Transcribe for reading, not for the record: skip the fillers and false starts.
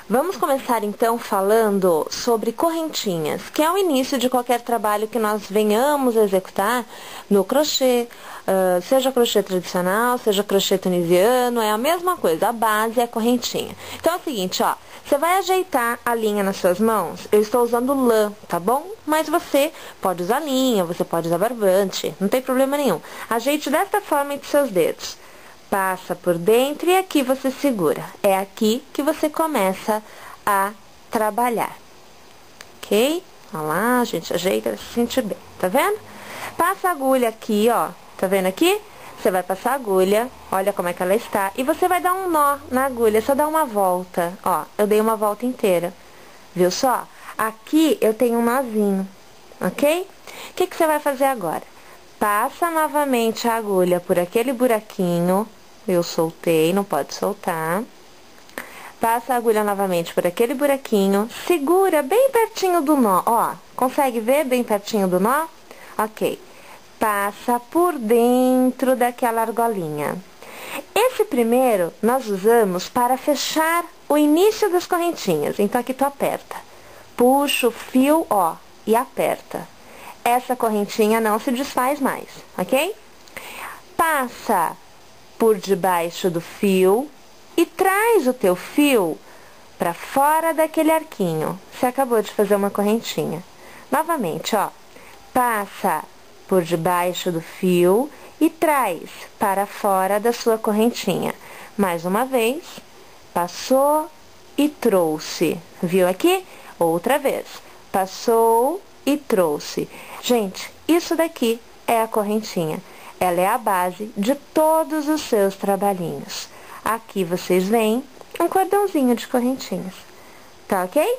Vamos começar então falando sobre correntinhas, que é o início de qualquer trabalho que nós venhamos a executar no crochê, seja crochê tradicional, seja crochê tunisiano, é a mesma coisa, a base é a correntinha. Então é o seguinte, ó, você vai ajeitar a linha nas suas mãos, eu estou usando lã, tá bom? Mas você pode usar linha, você pode usar barbante, não tem problema nenhum. Ajeite desta forma entre seus dedos. Passa por dentro e aqui você segura. É aqui que você começa a trabalhar. Ok? Olha lá, a gente ajeita, se sente bem. Tá vendo? Passa a agulha aqui, ó. Tá vendo aqui? Você vai passar a agulha, olha como é que ela está. E você vai dar um nó na agulha, só dá uma volta. Ó, eu dei uma volta inteira. Viu só? Aqui eu tenho um nozinho, ok? O que você vai fazer agora? Passa novamente a agulha por aquele buraquinho. Eu soltei, não pode soltar. Passa a agulha novamente por aquele buraquinho. Segura bem pertinho do nó, ó. Consegue ver bem pertinho do nó? Ok. Passa por dentro daquela argolinha. Esse primeiro nós usamos para fechar o início das correntinhas. Então aqui tu aperta. Puxa o fio, ó, e aperta. Essa correntinha não se desfaz mais, ok? Passa por debaixo do fio e traz o teu fio para fora daquele arquinho. Você acabou de fazer uma correntinha. Novamente, ó. Passa por debaixo do fio e traz para fora da sua correntinha. Mais uma vez. Passou e trouxe. Viu aqui? Outra vez. Passou e trouxe. Gente, isso daqui é a correntinha. Ela é a base de todos os seus trabalhinhos. Aqui vocês veem um cordãozinho de correntinhas. Tá ok?